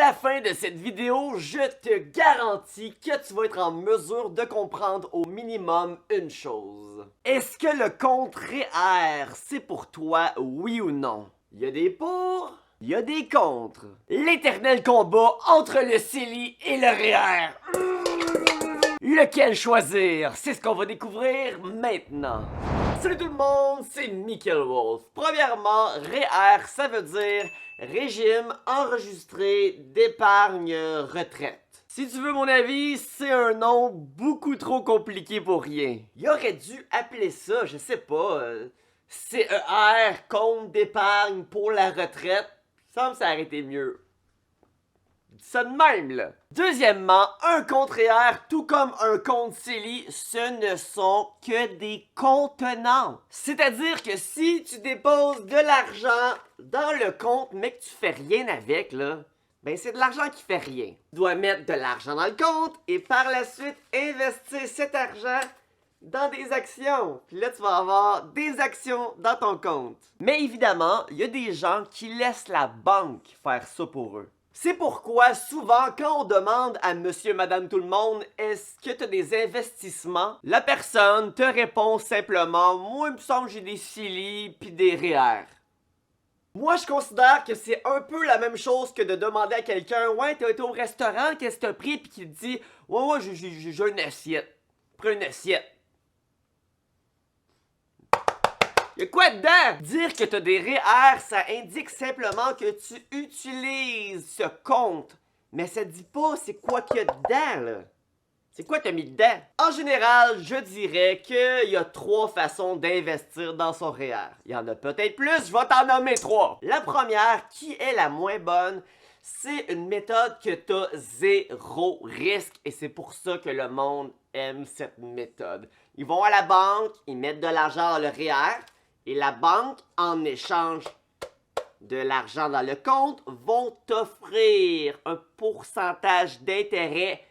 la fin de cette vidéo, je te garantis que tu vas être en mesure de comprendre au minimum une chose. Est-ce que le compte REER, c'est pour toi, oui ou non? Il y a des pour, il y a des contre. L'éternel combat entre le CELI et le REER. Lequel choisir? C'est ce qu'on va découvrir maintenant. Salut tout le monde, c'est Michael Wolf. Premièrement, REER, ça veut dire Régime enregistré d'épargne retraite. Si tu veux mon avis, c'est un nom beaucoup trop compliqué pour rien. Il aurait dû appeler ça, je sais pas, CER, compte d'épargne pour la retraite. Ça me aurait été mieux. Ça de même, là. Deuxièmement, un compte REER, tout comme un compte CELI, ce ne sont que des contenants. C'est-à-dire que si tu déposes de l'argent dans le compte, mais que tu fais rien avec, là, ben c'est de l'argent qui fait rien. Tu dois mettre de l'argent dans le compte et par la suite investir cet argent dans des actions. Puis là, tu vas avoir des actions dans ton compte. Mais évidemment, il y a des gens qui laissent la banque faire ça pour eux. C'est pourquoi souvent quand on demande à monsieur, madame, tout le monde est-ce que tu as des investissements, la personne te répond simplement moi il me semble que j'ai des CELI puis des REER. Moi je considère que c'est un peu la même chose que de demander à quelqu'un ouais t'as été au restaurant, qu'est-ce que t'as pris puis qu'il te dit ouais j'ai une assiette. Prends une assiette. Y'a quoi dedans? Dire que t'as des REER, ça indique simplement que tu utilises ce compte. Mais ça dit pas c'est quoi qu'il y a dedans, là. C'est quoi t'as mis dedans? En général, je dirais qu'il y a 3 façons d'investir dans son REER. Il y en a peut-être plus, je vais t'en nommer 3. La première, qui est la moins bonne, c'est une méthode que t'as 0 risque. Et c'est pour ça que le monde aime cette méthode. Ils vont à la banque, ils mettent de l'argent dans le REER. Et la banque, en échange de l'argent dans le compte, vont t'offrir un pourcentage d'intérêt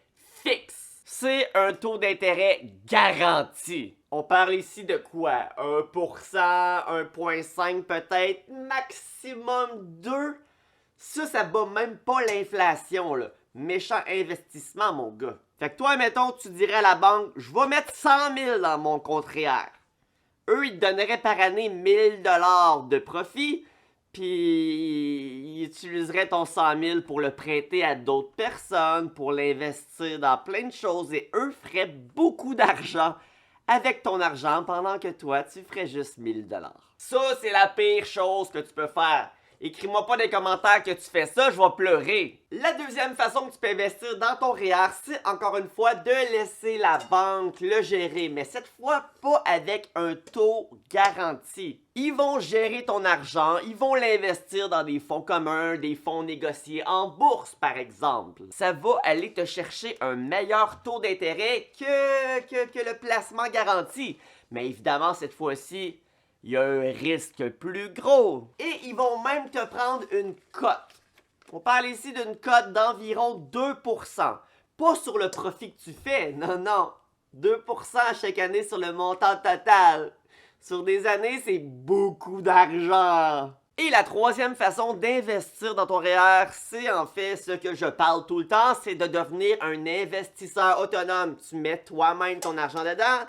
fixe. C'est un taux d'intérêt garanti. On parle ici de quoi? 1%, 1,5 peut-être, maximum 2. Ça bat même pas l'inflation, là. Méchant investissement, mon gars. Fait que toi, mettons, tu dirais à la banque, je vais mettre 100 000 dans mon compte REER. Eux, ils te donneraient par année 1000 $ de profit, puis ils utiliseraient ton 100 000 pour le prêter à d'autres personnes, pour l'investir dans plein de choses, et eux feraient beaucoup d'argent avec ton argent, pendant que toi, tu ferais juste 1000 $. Ça, c'est la pire chose que tu peux faire. Écris-moi pas dans les commentaires que tu fais ça, je vais pleurer. La deuxième façon que tu peux investir dans ton REER, c'est encore une fois de laisser la banque le gérer, mais cette fois pas avec un taux garanti. Ils vont gérer ton argent, ils vont l'investir dans des fonds communs, des fonds négociés en bourse par exemple. Ça va aller te chercher un meilleur taux d'intérêt que le placement garanti. Mais évidemment cette fois-ci, il y a un risque plus gros. Et ils vont même te prendre une cote. On parle ici d'une cote d'environ 2%. Pas sur le profit que tu fais, non. 2% chaque année sur le montant total. Sur des années, c'est beaucoup d'argent. Et la troisième façon d'investir dans ton REER, c'est en fait ce que je parle tout le temps, c'est de devenir un investisseur autonome. Tu mets toi-même ton argent dedans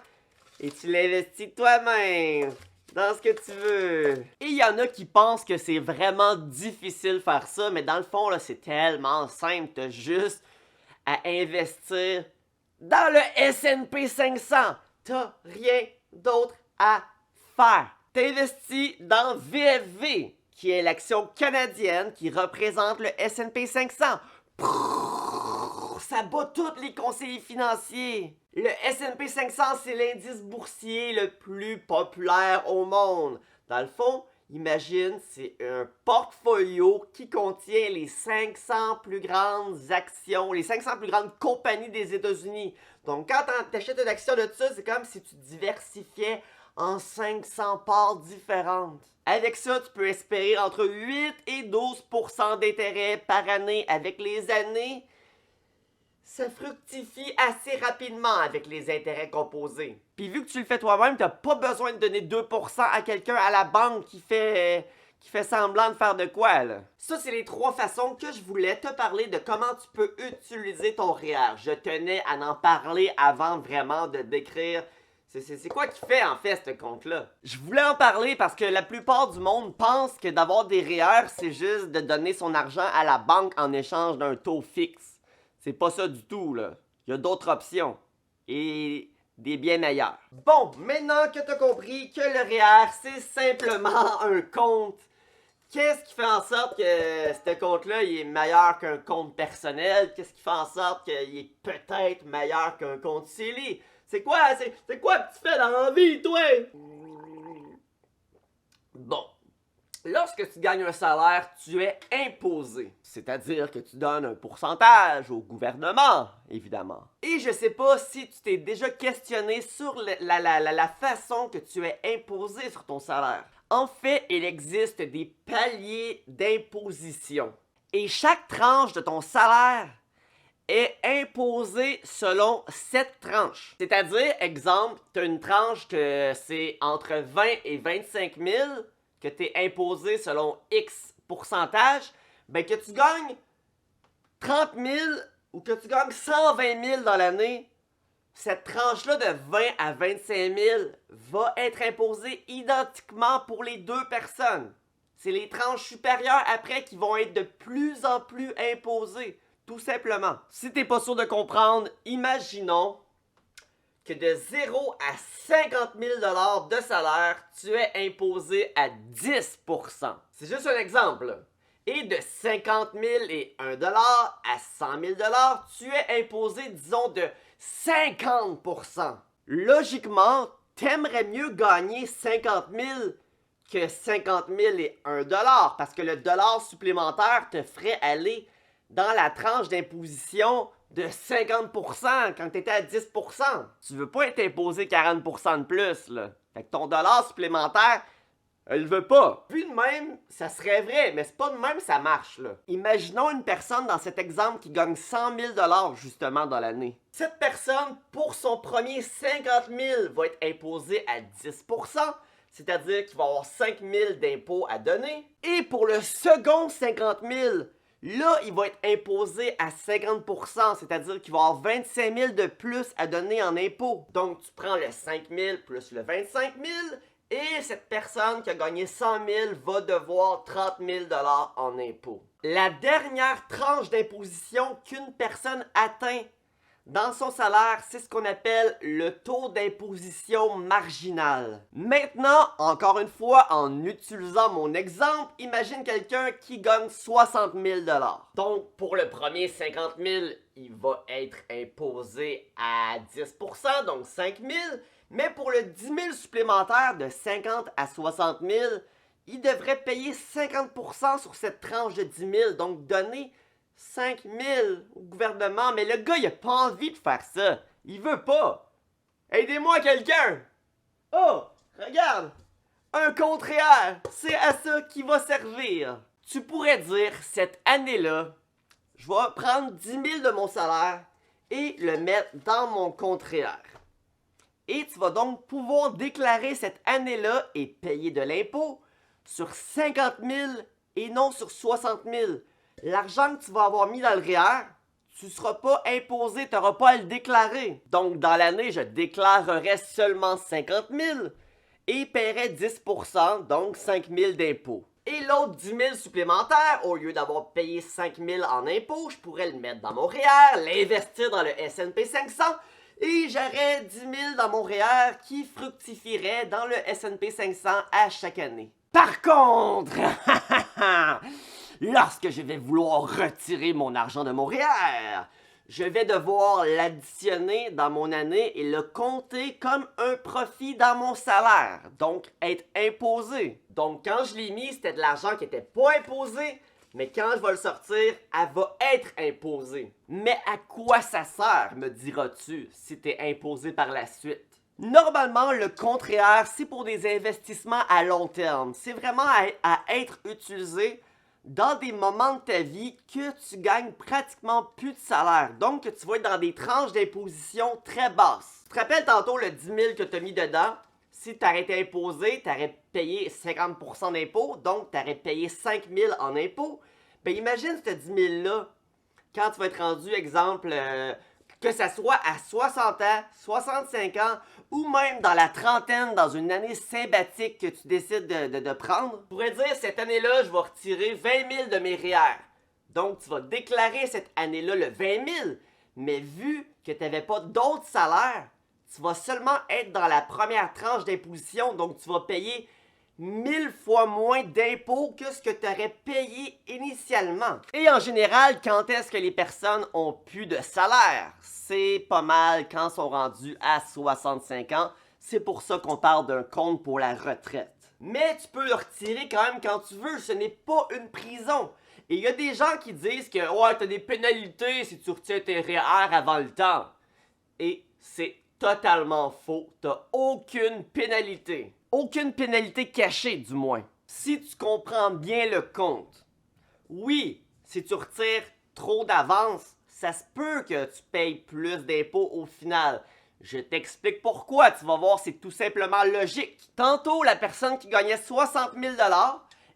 et tu l'investis toi-même. Dans ce que tu veux. Et il y en a qui pensent que c'est vraiment difficile de faire ça, mais dans le fond, là, c'est tellement simple. T'as juste à investir dans le S&P 500. T'as rien d'autre à faire. T'investis dans VFV, qui est l'action canadienne qui représente le S&P 500. Ça bat tous les conseillers financiers. Le S&P 500, c'est l'indice boursier le plus populaire au monde. Dans le fond, imagine, c'est un portfolio qui contient les 500 plus grandes actions, les 500 plus grandes compagnies des États-Unis. Donc, quand tu achètes une action de ça, c'est comme si tu diversifiais en 500 parts différentes. Avec ça, tu peux espérer entre 8 et 12% d'intérêt par année. Avec les années, ça fructifie assez rapidement avec les intérêts composés. Puis vu que tu le fais toi-même, t'as pas besoin de donner 2% à quelqu'un à la banque qui fait qui fait semblant de faire de quoi, là? Ça, c'est les 3 façons que je voulais te parler de comment tu peux utiliser ton REER. Je tenais à en parler avant vraiment de décrire c'est quoi qui fait en fait ce compte-là. Je voulais en parler parce que la plupart du monde pense que d'avoir des REER, c'est juste de donner son argent à la banque en échange d'un taux fixe. C'est pas ça du tout, là. Il y a d'autres options. Et des bien meilleurs. Bon, maintenant que tu as compris que le REER, c'est simplement un compte, qu'est-ce qui fait en sorte que ce compte-là il est meilleur qu'un compte personnel? Qu'est-ce qui fait en sorte qu'il est peut-être meilleur qu'un compte CELI? C'est quoi que tu fais dans la vie, toi? Bon. Lorsque tu gagnes un salaire, tu es imposé. C'est-à-dire que tu donnes un pourcentage au gouvernement, évidemment. Et je sais pas si tu t'es déjà questionné sur la façon que tu es imposé sur ton salaire. En fait, il existe des paliers d'imposition. Et chaque tranche de ton salaire est imposée selon cette tranche. C'est-à-dire, exemple, tu as une tranche que c'est entre 20 et 25 000 que tu es imposé selon X pourcentage, ben que tu gagnes 30 000 ou que tu gagnes 120 000 dans l'année, cette tranche-là de 20 à 25 000 va être imposée identiquement pour les 2 personnes. C'est les tranches supérieures après qui vont être de plus en plus imposées, tout simplement. Si t'es pas sûr de comprendre, imaginons que de 0 à 50 000 $ de salaire, tu es imposé à 10%. C'est juste un exemple. Et de 50 001 $ à 100 000 $, tu es imposé, disons, de 50%. Logiquement, t'aimerais mieux gagner 50 000 que 50 001 $, parce que le dollar supplémentaire te ferait aller dans la tranche d'imposition de 50% quand t'étais à 10%. Tu veux pas être imposé 40% de plus, là. Fait que ton dollar supplémentaire, elle veut pas. Vu de même, ça serait vrai, mais c'est pas de même ça marche, là. Imaginons une personne dans cet exemple qui gagne 100 000 $ justement dans l'année. Cette personne, pour son premier 50 000, va être imposée à 10%, c'est-à-dire qu'il va avoir 5 000 d'impôts à donner. Et pour le second 50 000, là, il va être imposé à 50%, c'est-à-dire qu'il va avoir 25 000 de plus à donner en impôts. Donc, tu prends le 5 000 plus le 25 000, et cette personne qui a gagné 100 000 va devoir 30 000 $ en impôts. La dernière tranche d'imposition qu'une personne atteint dans son salaire, c'est ce qu'on appelle le taux d'imposition marginal. Maintenant, encore une fois, en utilisant mon exemple, imagine quelqu'un qui gagne 60 000 $. Donc, pour le premier 50 000, il va être imposé à 10%, donc 5 000. Mais pour le 10 000 supplémentaire de 50 à 60 000, il devrait payer 50% sur cette tranche de 10 000, donc donner 5 000 au gouvernement. Mais le gars, il a pas envie de faire ça. Il veut pas. Aidez-moi quelqu'un. Oh, regarde. Un compte REER. C'est à ça qu'il va servir. Tu pourrais dire, cette année-là, je vais prendre 10 000 de mon salaire et le mettre dans mon compte REER. Et tu vas donc pouvoir déclarer cette année-là et payer de l'impôt sur 50 000 et non sur 60 000. L'argent que tu vas avoir mis dans le REER, tu ne seras pas imposé, tu n'auras pas à le déclarer. Donc, dans l'année, je déclarerai seulement 50 000 et paierai 10%, donc 5 000 d'impôts. Et l'autre 10 000 supplémentaires, au lieu d'avoir payé 5 000 en impôts, je pourrais le mettre dans mon REER, l'investir dans le S&P 500 et j'aurais 10 000 dans mon REER qui fructifierait dans le S&P 500 à chaque année. Par contre, lorsque je vais vouloir retirer mon argent de mon REER, je vais devoir l'additionner dans mon année et le compter comme un profit dans mon salaire, donc être imposé. Donc quand je l'ai mis, c'était de l'argent qui n'était pas imposé, mais quand je vais le sortir, elle va être imposée. Mais à quoi ça sert, me diras-tu, si tu es imposé par la suite? Normalement, le compte REER, c'est pour des investissements à long terme. C'est vraiment à être utilisé dans des moments de ta vie que tu gagnes pratiquement plus de salaire. Donc, que tu vas être dans des tranches d'imposition très basses. Tu te rappelles tantôt le 10 000 que tu as mis dedans? Si tu aurais été imposé, tu aurais payé 50% d'impôts, donc tu aurais payé 5 000 en impôts. Ben imagine ce 10 000-là, quand tu vas être rendu, exemple, que ça soit à 60 ans, 65 ans, ou même dans la trentaine, dans une année sympathique que tu décides de prendre. Je pourrais dire, cette année-là, je vais retirer 20 000 de mes REER. Donc, tu vas déclarer cette année-là le 20 000, mais vu que tu n'avais pas d'autres salaires, tu vas seulement être dans la première tranche d'imposition, donc tu vas payer 1000 fois moins d'impôts que ce que tu aurais payé initialement. Et en général, quand est-ce que les personnes ont plus de salaire? C'est pas mal quand ils sont rendus à 65 ans. C'est pour ça qu'on parle d'un compte pour la retraite. Mais tu peux le retirer quand même quand tu veux, ce n'est pas une prison. Et il y a des gens qui disent que ouais, t'as des pénalités si tu retiens tes REER avant le temps. Et c'est totalement faux. T'as aucune pénalité. Aucune pénalité cachée, du moins. Si tu comprends bien le compte. Oui, si tu retires trop d'avance, ça se peut que tu payes plus d'impôts au final. Je t'explique pourquoi, tu vas voir, c'est tout simplement logique. Tantôt, la personne qui gagnait 60 000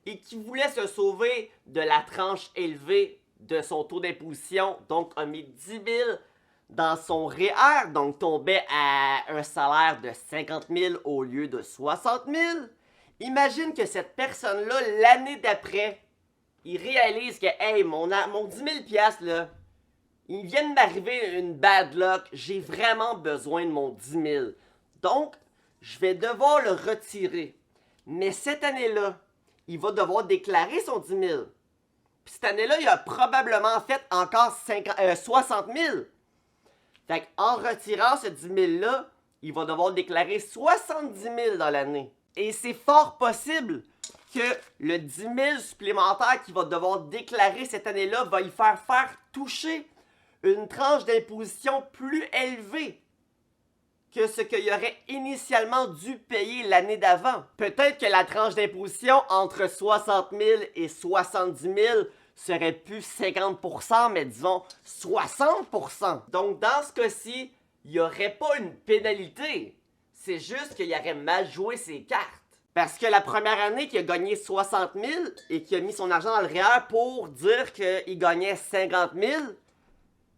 et qui voulait se sauver de la tranche élevée de son taux d'imposition, donc a mis 10 000 dans son REER, donc tombait à un salaire de 50 000 au lieu de 60 000. Imagine que cette personne-là, l'année d'après, il réalise que, hey, mon 10 000 $, là, il vient de m'arriver une bad luck, j'ai vraiment besoin de mon 10 000. Donc, je vais devoir le retirer. Mais cette année-là, il va devoir déclarer son 10 000. Puis cette année-là, il a probablement fait encore 60 000. Fait qu'en retirant ce 10 000-là, il va devoir déclarer 70 000 dans l'année. Et c'est fort possible que le 10 000 supplémentaire qu'il va devoir déclarer cette année-là va y faire toucher une tranche d'imposition plus élevée que ce qu'il aurait initialement dû payer l'année d'avant. Peut-être que la tranche d'imposition entre 60 000 et 70 000 serait plus 50%, mais disons 60%. Donc dans ce cas-ci, il n'y aurait pas une pénalité. C'est juste qu'il aurait mal joué ses cartes. Parce que la première année qu'il a gagné 60 000 et qu'il a mis son argent dans le REER pour dire qu'il gagnait 50 000,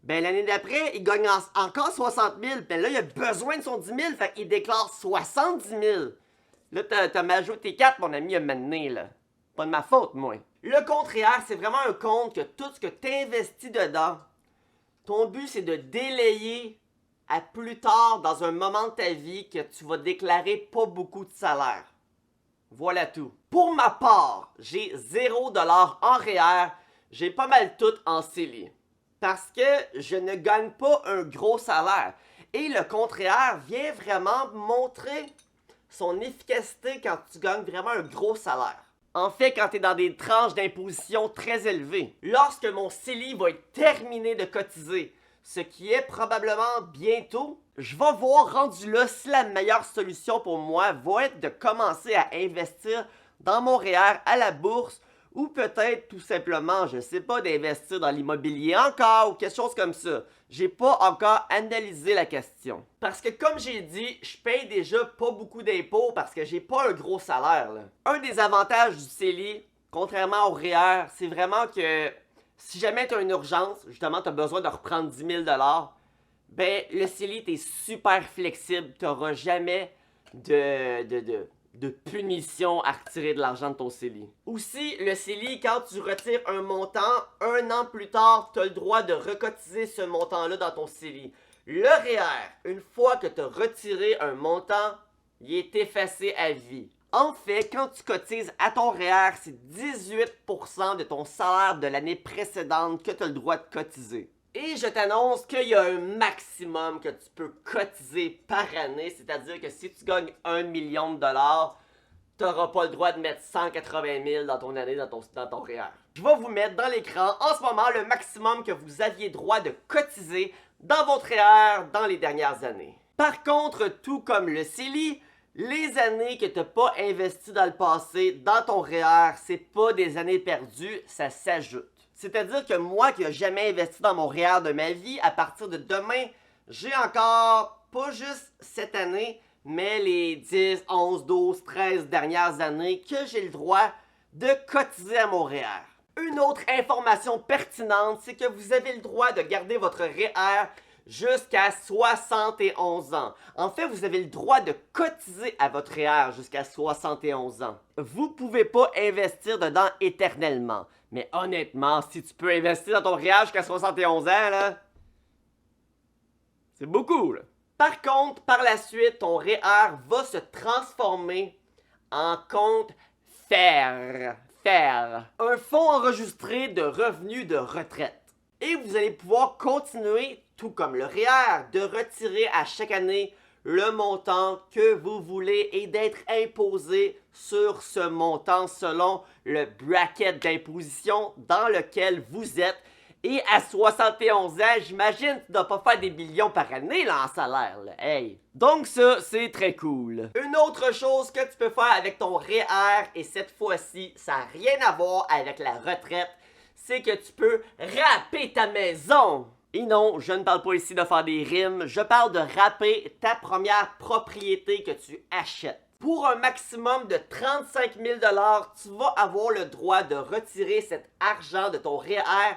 ben l'année d'après, il gagne encore 60 000. Ben là, il a besoin de son 10 000, fait qu'il déclare 70 000. Là, t'as mal joué tes cartes, mon ami, à m'amener, là. Pas de ma faute, moi. Le compte REER, c'est vraiment un compte que tout ce que tu investis dedans, ton but, c'est de délayer à plus tard, dans un moment de ta vie, que tu vas déclarer pas beaucoup de salaire. Voilà tout. Pour ma part, j'ai 0$ en REER, j'ai pas mal tout en CELI. Parce que je ne gagne pas un gros salaire. Et le compte REER vient vraiment montrer son efficacité quand tu gagnes vraiment un gros salaire. En fait, quand tu es dans des tranches d'imposition très élevées. Lorsque mon CELI va être terminé de cotiser, ce qui est probablement bientôt, je vais voir rendu là si la meilleure solution pour moi va être de commencer à investir dans mon REER à la bourse ou peut-être tout simplement, je sais pas, d'investir dans l'immobilier encore ou quelque chose comme ça. J'ai pas encore analysé la question. Parce que comme j'ai dit, je paye déjà pas beaucoup d'impôts parce que j'ai pas un gros salaire, là. Un des avantages du CELI, contrairement au REER, c'est vraiment que si jamais tu as une urgence, justement tu as besoin de reprendre 10 000 $, ben le CELI t'es super flexible, tu n'auras jamais de punition à retirer de l'argent de ton CELI. Aussi, le CELI, quand tu retires un montant, un an plus tard, tu as le droit de recotiser ce montant-là dans ton CELI. Le REER, une fois que tu as retiré un montant, il est effacé à vie. En fait, quand tu cotises à ton REER, c'est 18% de ton salaire de l'année précédente que tu as le droit de cotiser. Et je t'annonce qu'il y a un maximum que tu peux cotiser par année, c'est-à-dire que si tu gagnes 1 million de dollars, tu n'auras pas le droit de mettre 180 000 dans ton année dans ton REER. Je vais vous mettre dans l'écran en ce moment le maximum que vous aviez droit de cotiser dans votre REER dans les dernières années. Par contre, tout comme le CELI, les années que tu n'as pas investi dans le passé dans ton REER, c'est pas des années perdues, ça s'ajoute. C'est-à-dire que moi qui n'ai jamais investi dans mon REER de ma vie, à partir de demain, j'ai encore, pas juste cette année, mais les 10, 11, 12, 13 dernières années que j'ai le droit de cotiser à mon REER. Une autre information pertinente, c'est que vous avez le droit de garder votre REER jusqu'à 71 ans. En fait, vous avez le droit de cotiser à votre REER jusqu'à 71 ans. Vous pouvez pas investir dedans éternellement. Mais honnêtement, si tu peux investir dans ton REER jusqu'à 71 ans, là, c'est beaucoup, là. Par contre, par la suite, ton REER va se transformer en compte FER. Un fonds enregistré de revenus de retraite. Et vous allez pouvoir continuer, tout comme le REER, de retirer à chaque année le montant que vous voulez et d'être imposé sur ce montant selon le bracket d'imposition dans lequel vous êtes. Et à 71 ans, j'imagine que tu ne dois pas faire des millions par année là, en salaire. Là. Hey. Donc ça, c'est très cool. Une autre chose que tu peux faire avec ton REER, et cette fois-ci, ça n'a rien à voir avec la retraite, c'est que tu peux rapper ta maison. Et non, je ne parle pas ici de faire des rimes, je parle de rapper ta première propriété que tu achètes. Pour un maximum de 35 000 $, tu vas avoir le droit de retirer cet argent de ton REER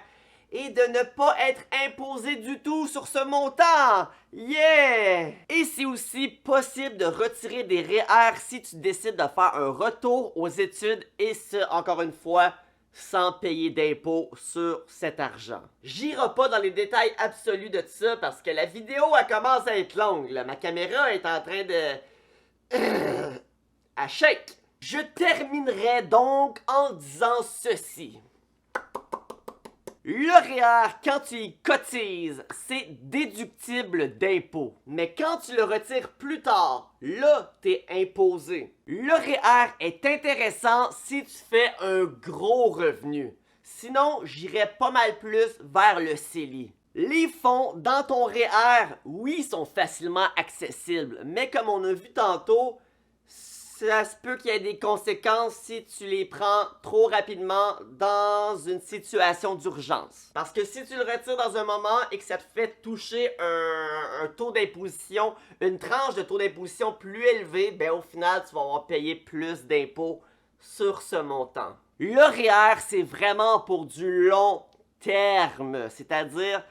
et de ne pas être imposé du tout sur ce montant. Yeah! Et c'est aussi possible de retirer des REER si tu décides de faire un retour aux études et ce, encore une fois, sans payer d'impôts sur cet argent. J'irai pas dans les détails absolus de ça parce que la vidéo elle commence à être longue. Là. Ma caméra est en train de... à shake. Je terminerai donc en disant ceci. Le REER, quand tu y cotises, c'est déductible d'impôt. Mais quand tu le retires plus tard, là, t'es imposé. Le REER est intéressant si tu fais un gros revenu. Sinon, j'irais pas mal plus vers le CELI. Les fonds dans ton REER, oui, sont facilement accessibles. Mais comme on a vu tantôt, ça se peut qu'il y ait des conséquences si tu les prends trop rapidement dans une situation d'urgence. Parce que si tu le retires dans un moment et que ça te fait toucher un taux d'imposition, une tranche de taux d'imposition plus élevé, ben au final, tu vas avoir payé plus d'impôts sur ce montant. Le REER, c'est vraiment pour du long terme, c'est-à-dire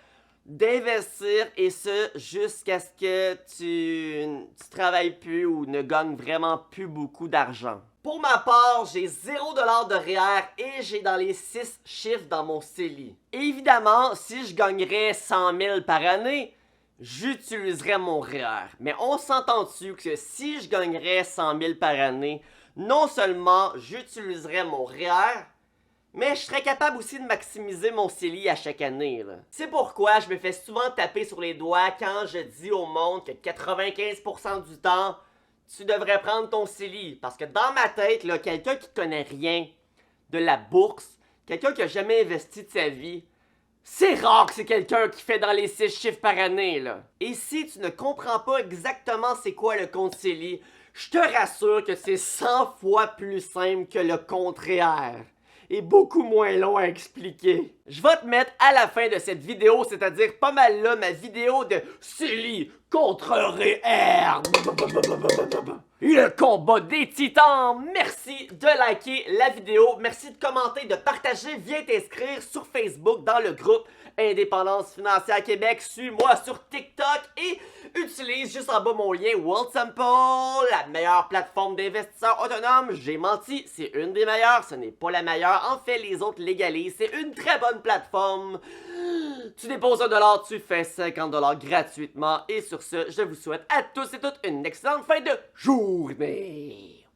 d'investir et ce jusqu'à ce que tu travailles plus ou ne gagnes vraiment plus beaucoup d'argent. Pour ma part, j'ai 0 $ de REER et j'ai dans les 6 chiffres dans mon CELI. Évidemment, si je gagnerais 100 000 par année, j'utiliserais mon REER. Mais on s'entend-tu que si je gagnerais 100 000 par année, non seulement j'utiliserais mon REER, mais je serais capable aussi de maximiser mon CELI à chaque année. C'est pourquoi je me fais souvent taper sur les doigts quand je dis au monde que 95% du temps, tu devrais prendre ton CELI. Parce que dans ma tête, quelqu'un qui connaît rien de la bourse, quelqu'un qui n'a jamais investi de sa vie, c'est rare que c'est quelqu'un qui fait dans les 6 chiffres par année. Et si tu ne comprends pas exactement c'est quoi le compte CELI, je te rassure que c'est 100 fois plus simple que le compte REER. Et beaucoup moins long à expliquer. Je vais te mettre à la fin de cette vidéo, c'est-à-dire pas mal là, ma vidéo de CELI contre REER. Le combat des titans. Merci de liker la vidéo, merci de commenter, de partager, viens t'inscrire sur Facebook dans le groupe Indépendance Financière Québec, suis-moi sur TikTok et utilise juste en bas mon lien Wealthsimple, la meilleure plateforme d'investisseurs autonomes. J'ai menti, c'est une des meilleures, ce n'est pas la meilleure. En fait, les autres légalisent, c'est une très bonne plateforme. Tu déposes $1, tu fais 50 $ gratuitement. Et sur ce, je vous souhaite à tous et toutes une excellente fin de journée.